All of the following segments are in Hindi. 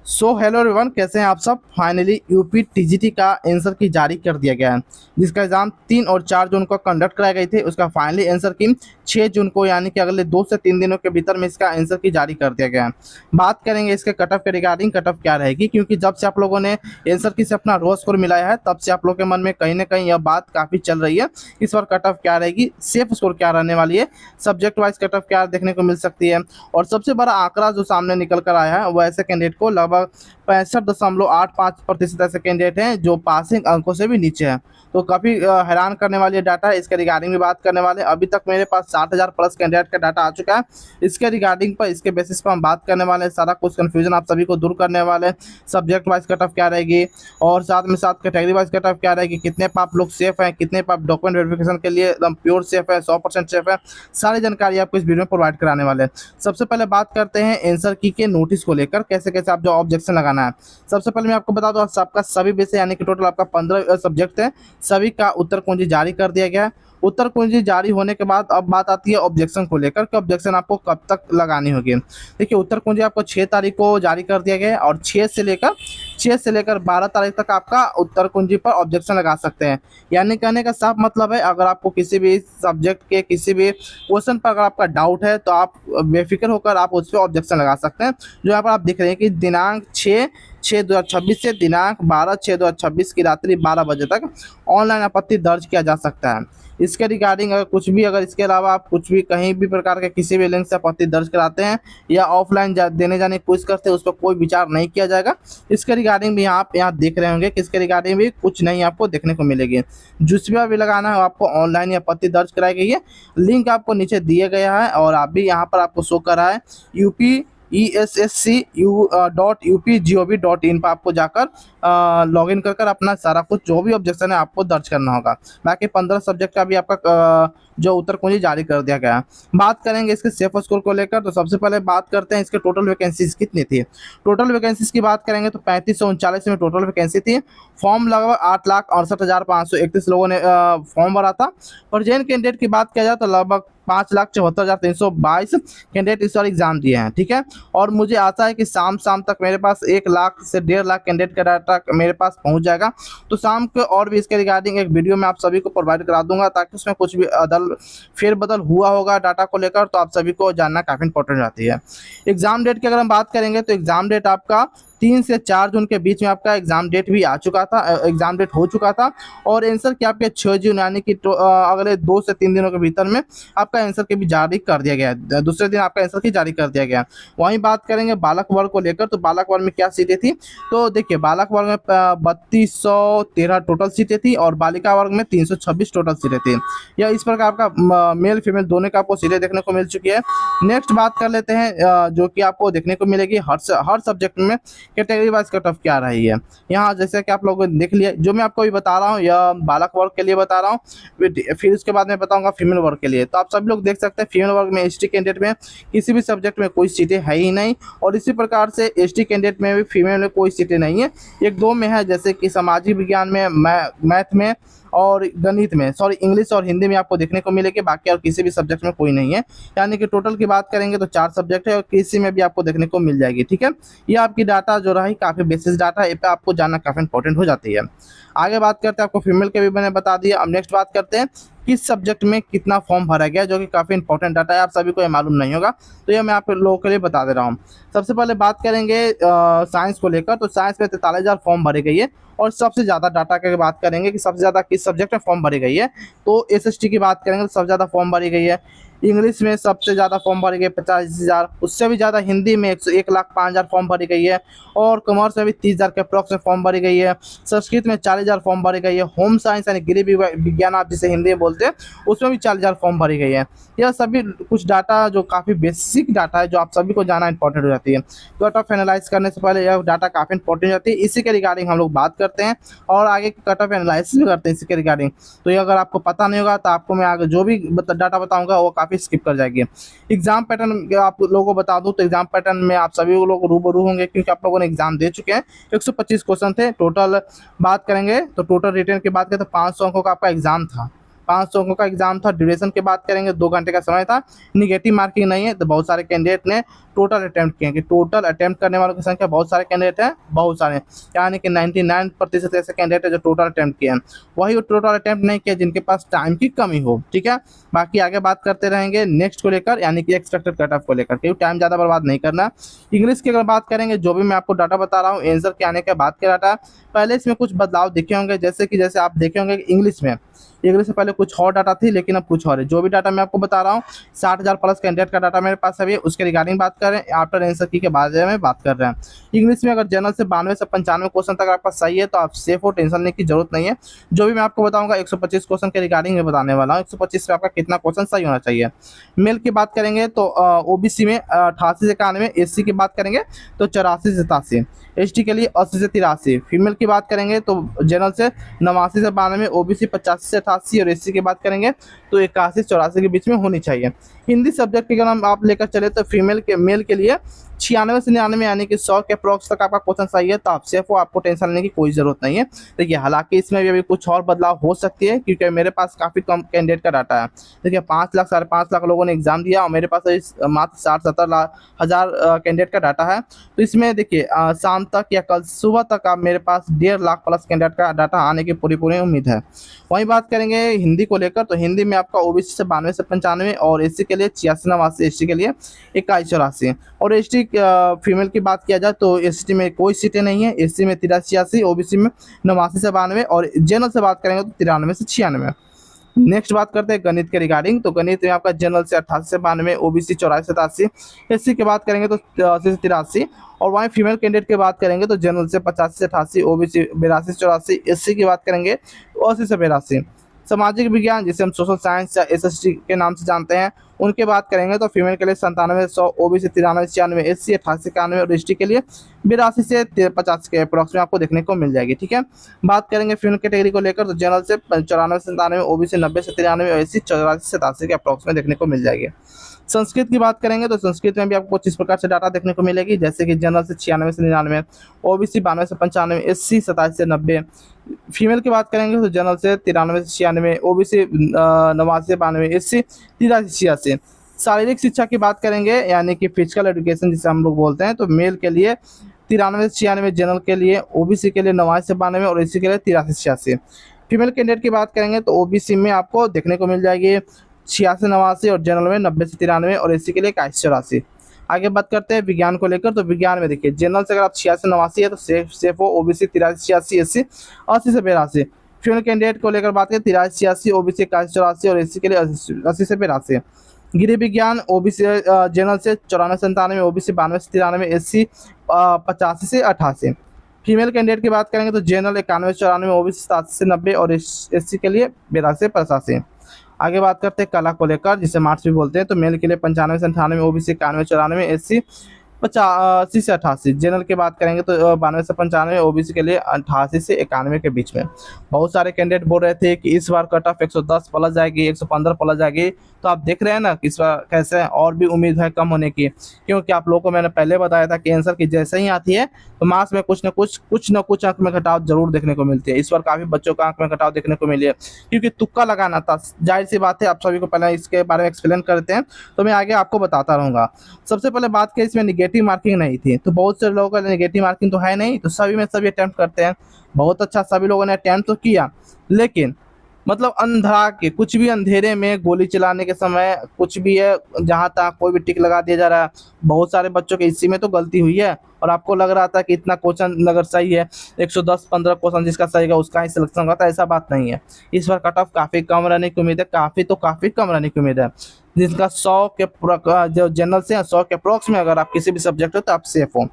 सो हेलो एवरीवन, कैसे हैं आप सब। फाइनली यूपी टीजीटी का आंसर की जारी कर दिया गया है, जिसका एग्जाम 3 और 4 जून को कंडक्ट कराए गए थे। उसका फाइनली आंसर की 6 जून को, यानी कि अगले 2 से 3 दिनों के भीतर में इसका आंसर की जारी कर दिया गया है। बात करेंगे इसके कट ऑफ के रिगार्डिंग, कट ऑफ क्या रहेगी, क्योंकि जब से आप लोगों ने आंसर की से अपना रो स्कोर मिलाया है, तब से आप लोगों के मन में कहीं ना कहीं यह बात काफ़ी चल रही है। इस बार कट ऑफ क्या रहेगी, सेफ स्कोर क्या रहने वाली है, सब्जेक्ट वाइज कट ऑफ क्या देखने को मिल सकती है। और सबसे बड़ा आंकड़ा जो सामने निकल कर आया है, वो ऐसे कैंडिडेट को लगभग 65.85% ऐसे कैंडिडेट हैं जो पासिंग अंकों से भी नीचे हैं। तो काफ़ी हैरान करने वाली डाटा है। इसके रिगार्डिंग भी बात करने वाले हैं। अभी तक मेरे पास 60,000 प्लस कैंडिडेट का डाटा आ चुका है। इसके रिगार्डिंग पर, इसके बेसिस पर हम बात करने वाले हैं। सारा कुछ कन्फ्यूजन आप सभी को दूर करने वाले हैं। सब्जेक्ट वाइज कट ऑफ क्या रहेगी, और साथ में साथ कैटेगरी वाइज कट ऑफ क्या रहेगी, कितने पर आप लोग सेफ हैं, कितने पर आप डॉक्यूमेंट वेरिफिकेशन के लिए एकदम प्योर सेफ है, 100% सेफ है। सारी जानकारी आपको इस वीडियो में प्रोवाइड कराने वाले हैं। सबसे पहले बात करते हैं आंसर की के नोटिस को लेकर, कैसे कैसे आप जो ऑब्जेक्शन लगाना है। सबसे पहले मैं आपको बता दूं, सबका सभी विषय यानी कि टोटल आपका 15 सब्जेक्ट है, सभी का उत्तर कुंजी जारी कर दिया गया है। उत्तर कुंजी जारी होने के बाद अब बात आती है ऑब्जेक्शन को लेकर कि ऑब्जेक्शन आपको कब तक लगानी होगी। देखिए, उत्तर कुंजी आपको 6 तारीख को जारी कर दिया गया है, और 6 से लेकर 12 तारीख तक आपका उत्तर कुंजी पर ऑब्जेक्शन लगा सकते हैं। यानी कहने का साफ मतलब है, अगर आपको किसी भी सब्जेक्ट के किसी भी क्वेश्चन पर अगर आपका डाउट है, तो आप बेफिक्र होकर आप उस पर ऑब्जेक्शन लगा सकते हैं। जो यहाँ पर आप देख रहे हैं कि दिनांक 6/6/2026 से दिनांक 12/6/2026 की रात्रि 12 बजे तक ऑनलाइन आपत्ति दर्ज किया जा सकता है। इसके रिगार्डिंग अगर कुछ भी, अगर इसके अलावा आप कुछ भी कहीं भी प्रकार के किसी भी लिंक से आपत्ति दर्ज कराते हैं या ऑफलाइन देने जाने की कोशिश करते हैं, उस पर कोई विचार नहीं किया जाएगा। इसके रिगार्डिंग भी आप यहाँ देख रहे होंगे कि इसके रिगार्डिंग भी कुछ नहीं आपको देखने को मिलेगी। जिस भी लगाना है आपको ऑनलाइन आपत्ति दर्ज कराई गई है। लिंक आपको नीचे दिया गया है, और आप भी यहाँ पर आपको शो कर रहा है UPESSCU.UP.GOV.in पर आपको जाकर लॉगिन कर अपना सारा कुछ जो भी ऑब्जेक्शन है आपको दर्ज करना होगा। बाकी 15 सब्जेक्ट का भी आपका जो उत्तर कुंजी जारी कर दिया गया है। बात करेंगे इसके सेफ स्कोर को लेकर, तो सबसे पहले बात करते हैं इसके टोटल वैकेंसीज कितनी थी। टोटल वैकेंसीज की बात करेंगे तो 3539 में टोटल वैकेंसी थी। फॉर्म लगभग 8,68,531 लोगों ने फॉर्म भरा था। प्रेजेंट कैंडिडेट की बात किया जाए तो लगभग 5,74,322 कैंडिडेट इस बार एग्जाम दिए हैं। ठीक है, और मुझे आशा है कि शाम तक मेरे पास 1 लाख से 1.5 लाख कैंडिडेट का डाटा मेरे पास पहुंच जाएगा। तो शाम को और भी इसके रिगार्डिंग एक वीडियो में आप सभी को प्रोवाइड करा दूंगा, ताकि उसमें कुछ भी फेरबदल हुआ होगा डाटा को लेकर, तो आप सभी को जानना काफ़ी इंपॉर्टेंट रहती है। एग्जाम डेट की अगर हम बात करेंगे, तो एग्जाम डेट आपका 3 से 4 जून के बीच में आपका एग्जाम डेट भी आ चुका था, एग्जाम डेट हो चुका था। और आंसर के आपके 6 जून यानी कि अगले 2 से 3 दिनों के भीतर में आपका आंसर की भी जारी कर दिया गया है। दूसरे दिन आपका आंसर की जारी कर दिया गया। वहीं बात करेंगे बालक वर्ग को लेकर, तो बालक वर्ग में क्या सीटें थी। तो देखिए, बालक वर्ग में 3213 टोटल सीटें थी, और बालिका वर्ग में 326 टोटल सीटें थी। यह इस प्रकार आपका मेल फीमेल दोनों का आपको सीटें देखने को मिल चुकी है। नेक्स्ट बात कर लेते हैं जो कि आपको देखने को मिलेगी हर सब्जेक्ट में कैटेगरी वाइज कट ऑफ क्या रही है। यहाँ जैसे कि आप लोगों ने देख लिया, जो मैं आपको अभी बता रहा हूँ यह बालक वर्ग के लिए बता रहा हूँ, फिर उसके बाद मैं बताऊंगा फीमेल वर्ग के लिए। तो आप सभी लोग देख सकते हैं, फीमेल वर्ग में एसटी कैंडिडेट में किसी भी सब्जेक्ट में कोई सीटें है ही नहीं, और इसी प्रकार से एसटी कैंडिडेट में भी फीमेल में कोई सीटें नहीं है। 1-2 में है, जैसे कि सामाजिक विज्ञान में, मैथ में और गणित में, सॉरी इंग्लिश और हिंदी में आपको देखने को मिलेगी। बाकी और किसी भी सब्जेक्ट में कोई नहीं है। यानी कि टोटल की बात करेंगे तो 4 सब्जेक्ट है, और किसी में भी आपको देखने को मिल जाएगी। ठीक है, ये आपकी डाटा जो रही काफ़ी बेसिस डाटा है, इस पर आपको जानना काफ़ी इंपॉर्टेंट हो जाती है। आगे बात करते हैं, आपको फीमेल के भी मैंने बता दिया। अब नेक्स्ट बात करते हैं किस सब्जेक्ट में कितना फॉर्म भरा गया, जो कि काफ़ी इंपॉर्टेंट डाटा है, आप सभी को ये मालूम नहीं होगा, तो ये मैं आप लोगों के लिए बता दे रहा हूँ। सबसे पहले बात करेंगे साइंस को लेकर, तो साइंस में 43,000 फॉर्म भरे गई है। और सबसे ज़्यादा डाटा की बात करेंगे कि सबसे ज़्यादा किस सब्जेक्ट में फॉर्म भरी गई है, तो एसएसटी की बात करेंगे तो सबसे ज़्यादा फॉर्म भरी गई है। इंग्लिश में सबसे ज़्यादा फॉर्म भरी गई 50,000, उससे भी ज़्यादा हिंदी में 1,05,000 फॉर्म भरी गई है। और कॉमर्स में भी 30,000 के अप्रॉक्स में फॉर्म भरी गई है। संस्कृत में 40,000 फॉर्म भरी गई है। होम साइंस यानी गृह विज्ञान आप जिसे हिंदी में बोलते हैं, उसमें भी 40,000 फॉर्म भरी गई है। यह सभी कुछ डाटा जो काफ़ी बेसिक डाटा है, जो आप सभी को जाना इंपॉर्टेंट हो जाती है। कट ऑफ एनालाइज करने से पहले यह डाटा काफ़ी इंपॉर्टेंट हो जाती है। इसी के रिगार्डिंग हम लोग बात करते हैं, और आगे कट ऑफ एनालिसिस भी करते हैं इसी के रिगार्डिंग। तो ये अगर आपको पता नहीं होगा, तो आपको मैं आगे जो भी डाटा बताऊंगा वो काफ़ी स्किप कर जाएगी। एग्जाम पैटर्न आप लोगों को बता दूं, तो एग्जाम पैटर्न में आप सभी लोग रूबरू होंगे, क्योंकि आप लोगों ने एग्जाम दे चुके हैं। 125 क्वेश्चन थे टोटल। बात करेंगे तो टोटल रिटर्न की बात करें तो 500 अंकों का आपका एग्जाम था। 500 अंकों का एग्जाम था। ड्यूरेशन की बात करेंगे 2 घंटे का समय था। निगेटिव मार्किंग नहीं है, तो बहुत सारे कैंडिडेट ने टोटल अटेम्प्ट किए, कि टोटल अटेम्प्ट करने वालों की संख्या बहुत सारे कैंडिडेट हैं, बहुत सारे, यानी कि 99% ऐसे कैंडिडेट है जो टोटल अटेम्प्ट किए हैं। वही टोटल अटेम्प्ट नहीं किया जिनके पास टाइम की कमी हो, ठीक है। बाकी आगे बात करते रहेंगे नेक्स्ट को लेकर, यानी कि एक्सपेक्टेड कट ऑफ को लेकर, क्योंकि टाइम ज़्यादा बर्बाद नहीं करना। इंग्लिश की अगर बात करेंगे, जो भी मैं आपको डाटा बता रहा हूँ आंसर के आने के बाद के डाटा, पहले इसमें कुछ बदलाव दिखे होंगे, जैसे आप देखे होंगे कि इंग्लिश से पहले कुछ और डाटा थी, लेकिन अब कुछ और है। जो भी डाटा मैं आपको बता रहा हूँ 60,000 प्लस कैंडिडेट का डाटा मेरे पास अभी, उसके रिगार्डिंग बात कर रहे हैं, आफ्टर आंसर की के बारे में बात कर रहे हैं। इंग्लिश में अगर जनरल से 92 से 95 क्वेश्चन तक आपका सही है तो आप सेफ हो, टेंशन लेने की जरूरत नहीं है। जो भी मैं आपको बताऊंगा 125 क्वेश्चन के रिगार्डिंग में बताने वाला हूँ, 125 से आपका कितना क्वेश्चन सही होना चाहिए। मेल की बात करेंगे तो ओबीसी में 88 से 91, एससी की बात करेंगे तो 84 से 87, एसटी के लिए 80 से 83। फीमेल की बात करेंगे तो जनरल से 89 से 92, ओबीसी 85 से 88 और एससी की बात करेंगे तो 81 से 84 के बीच में होनी चाहिए। हिंदी सब्जेक्ट की अगर हम आप लेकर चले तो मेल के लिए 96 से 99, यानी कि 100 के अप्रॉक्स तक आपका क्वेश्चन सही है, तो आप सेफ हो, आपको टेंशन लेने की कोई ज़रूरत नहीं है। देखिए, हालांकि इसमें भी अभी कुछ और बदलाव हो सकती है, क्योंकि मेरे पास काफ़ी कम कैंडिडेट का डाटा है। देखिए, 5 लाख 5.5 लाख लोगों ने एग्जाम दिया और मेरे पास मात्र 60-70 हज़ार कैंडिडेट का डाटा है। तो इसमें देखिए शाम तक या कल सुबह तक आप मेरे पास 1.5 लाख प्लस कैंडिडेट का डाटा आने की पूरी उम्मीद है। वहीं बात करेंगे हिंदी को लेकर, तो हिंदी में आपका ओबीसी से 92 से 95 और एससी के लिए 86-89, एसटी के लिए 21-84 और एसटी फीमेल की बात किया जाए तो एसटी में कोई सीटें नहीं है। एससी में 83-86, ओबीसी में 89 से 92 और जनरल से बात करेंगे तो 93 से 96। नेक्स्ट बात करते हैं गणित के रिगार्डिंग, तो गणित में आपका जनरल से 88 से 92, ओबीसी 84 से 87, एससी की बात करेंगे तो 80 से 83 और वहीं फीमेल कैंडिडेट की बात करेंगे तो जनरल से 85 से 88, ओबीसी 82 से 84, एससी की बात करेंगे तो 80 से 82। सामाजिक विज्ञान जिसे हम सोशल साइंस या एसएसटी के नाम से जानते हैं, उनकी बात करेंगे तो फीमेल के लिए 97 से 100, ओबीसी 93 से 96, एससी 88 से 91 और एसटी के लिए 82 से 50 के अप्रॉक्स में आपको देखने को मिल जाएगी, ठीक है। बात करेंगे फीमेल कैटेगरी को लेकर तो जनरल से 94 से 97, ओबीसी 90 से 93 और एससी 84 से 87 के अप्रॉक्स में देखने को मिल जाएगी। संस्कृत की बात करेंगे तो संस्कृत में भी आपको कुछ इस प्रकार से डाटा देखने को मिलेगी, जैसे कि जनरल से 96 से 99, ओबीसी 92 से 95, एससी 27 से 90। फीमेल की बात करेंगे तो जनरल से 93 से 96, ओबीसी 89 से 92, एससी 83 से 86। शारीरिक शिक्षा की बात करेंगे, यानी कि फिजिकल एजुकेशन जिसे हम लोग बोलते हैं, तो मेल के लिए 93 से 96, जनरल के लिए, ओबीसी के लिए 89 से 92 और एससी के लिए 83 से 86। फीमेल कैंडिडेट की बात करेंगे तो ओबीसी में आपको देखने को मिल जाएगी 86-89 और जनरल में 90 से 93 और एससी के लिए 81-84। आगे बात करते हैं विज्ञान को लेकर, तो विज्ञान में देखिए जनरल से अगर आप 86-89 है तो सेफ हो, ओबीसी 83-86, एससी 80 से 82। फीमेल कैंडिडेट को लेकर बात करें 83-86, ओबीसी 81-84 और एससी के लिए 80 से 82। गृह विज्ञान ओबीसी जनरल से 94 से 97, ओबीसी 92 से 93, एससी 85 से 88। फीमेल कैंडिडेट की बात करेंगे तो जनरल 91 से 94, ओबीसी 87 से 90 और एससी के लिए 82 से 85। आगे बात करते हैं कला को लेकर, जिसे मार्क्स भी बोलते हैं, तो मेल के लिए 95 से 98, ओबीसी 91 से 94, एससी 85 से 88। जनरल की बात करेंगे तो 92 से 95, ओबीसी के लिए 88 से 91 के बीच में। बहुत सारे कैंडिडेट बोल रहे थे कि इस बार कट ऑफ 110 प्लस जाएगी, 115 प्लस जाएगी, तो आप देख रहे हैं ना कि इस बार कैसे है, और भी उम्मीद है कम होने की, क्योंकि आप लोगों को मैंने पहले बताया था कि आंसर की जैसे ही आती है तो मार्क्स में कुछ न कुछ अंक में घटाव जरूर देखने को मिलती है। इस बार काफ़ी बच्चों का अंक में घटाव देखने को मिली है, क्योंकि तुक्का लगाना था। जाहिर सी बात है, आप सभी को पहले इसके बारे में एक्सप्लेन करते हैं तो मैं आगे आपको बताता रहूँगा। सबसे पहले बात करें, इसमें निगेटिव मार्किंग नहीं थी, तो बहुत से लोगों का निगेटिव मार्किंग तो है नहीं, तो सभी में सभी अटैम्प्ट करते हैं। बहुत अच्छा, सभी लोगों ने अटैम्प्ट तो किया, लेकिन मतलब अंधा के कुछ भी अंधेरे में गोली चलाने के समय कुछ भी है, जहाँ तक कोई भी टिक लगा दिया जा रहा है। बहुत सारे बच्चों के इसी में तो गलती हुई है, और आपको लग रहा था कि इतना क्वेश्चन अगर सही है 110-15 क्वेश्चन जिसका सही है उसका ही सिलेक्शन होगा, तो ऐसा बात नहीं है। इस बार कट ऑफ काफ़ी कम रहने की उम्मीद है, काफ़ी कम रहने की उम्मीद है, जिनका 100 के जो जनरल से 100 के अप्रॉक्स में अगर आप किसी भी सब्जेक्ट हो तो आप सेफ हो।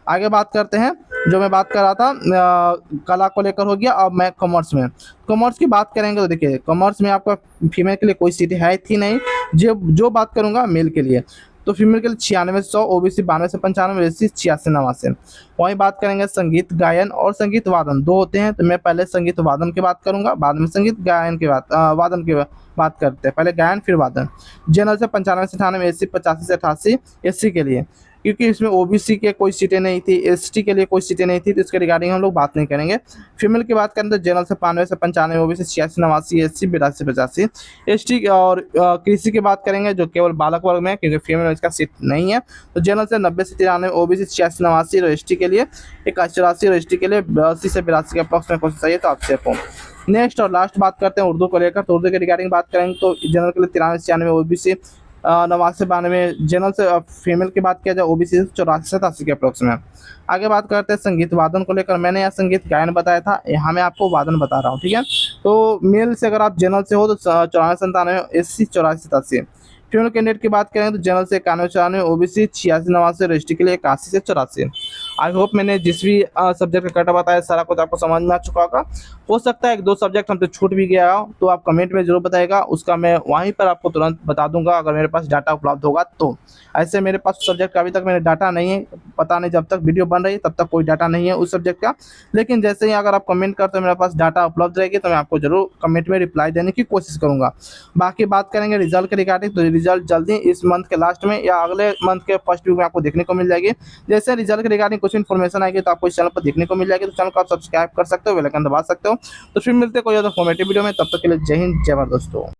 आगे बात करते हैं, जो मैं बात कर रहा था कला को लेकर हो गया। अब मैं कॉमर्स में, कॉमर्स की बात करेंगे तो देखिए कॉमर्स में आपका फीमेल के लिए कोई सीटें है थी नहीं। जो बात करूँगा मेल के लिए, तो फीमेल के लिए 96 से 100, ओबीसी 92 से 95, एससी 86-89। वहीं बात करेंगे संगीत गायन और संगीत वादन, दो होते हैं, तो मैं पहले संगीत वादन की बात करूंगा, बाद में संगीत गायन की वादन की बात करते हैं। पहले गायन फिर वादन। जनरल से 95 से 98, एससी 85 से 88, एससी के लिए क्योंकि इसमें ओबीसी के कोई सीटें नहीं थी, एसटी के लिए कोई सीटें नहीं थी, तो इसके रिगार्डिंग हम लोग बात नहीं करेंगे। फीमेल की बात करें तो जनरल से 92 से 95, ओबीसी 86 89, एससी 82 85, एसटी और कृषि की बात करेंगे जो केवल बालक वर्ग में है, क्योंकि फीमेल में इसका सीट नहीं है। तो जनरल से 90 से 93, ओबीसी 86 89 और एसटी के लिए 81 और एसटी के लिए 82 से 82 के अप्रॉक्स में क्वेश्चन चाहिए, तो आप सेफ हो। नेक्स्ट और लास्ट बात करते हैं उर्दू को लेकर। तो उर्दू के रिगार्डिंग बात करेंगे तो जनरल के लिए 93 से 96, ओबीसी 89 से 92, जनरल से फीमेल की बात किया जाए ओबीसी 84 से 87 के अप्रोक्स में। आगे बात करते हैं संगीत वादन को लेकर। मैंने यहाँ संगीत गायन बताया था, यहाँ मैं आपको वादन बता रहा हूँ, ठीक है। तो मेल से अगर आप जनरल से हो तो 94 97, एससी 84 87। फीमेल कैंडिडेट की बात करें तो जनरल से 91 94, ओबीसी 86 89 और एसटी के लिए 81 से 84। आई होप मैंने जिस भी सब्जेक्ट का कटा बताया सारा कुछ आपको समझ में आ चुका होगा। हो सकता है एक दो सब्जेक्ट हमसे छूट भी गया हो, तो आप कमेंट में जरूर बताएगा, उसका मैं वहीं पर आपको तुरंत बता दूंगा अगर मेरे पास डाटा उपलब्ध होगा तो। ऐसे मेरे पास सब्जेक्ट का अभी तक मेरे डाटा नहीं है, पता नहीं जब तक वीडियो बन रही है तब तक कोई डाटा नहीं है उस सब्जेक्ट का। लेकिन जैसे ही अगर आप कमेंट करते हो मेरे पास डाटा उपलब्ध रहेगी तो मैं आपको जरूर कमेंट में रिप्लाई देने की कोशिश करूंगा। बाकी बात करेंगे रिजल्ट के रिगार्डिंग, तो रिजल्ट जल्दी इस मंथ के लास्ट में या अगले मंथ के फर्स्ट वीक में आपको देखने को मिल जाएगी। जैसे रिजल्ट के रिगार्डिंग कुछ इन्फॉर्मेशन आएगी तो आपको इस चैनल पर देखने को मिल जाएगी, तो चैनल को आप सब्सक्राइब कर सकते हो, बेल आइकन दबा सकते हो। तो फिर मिलते हैं कोई अदर फॉर्मेटिव वीडियो में, तब तक के लिए जय हिंद जय भारत दोस्तों।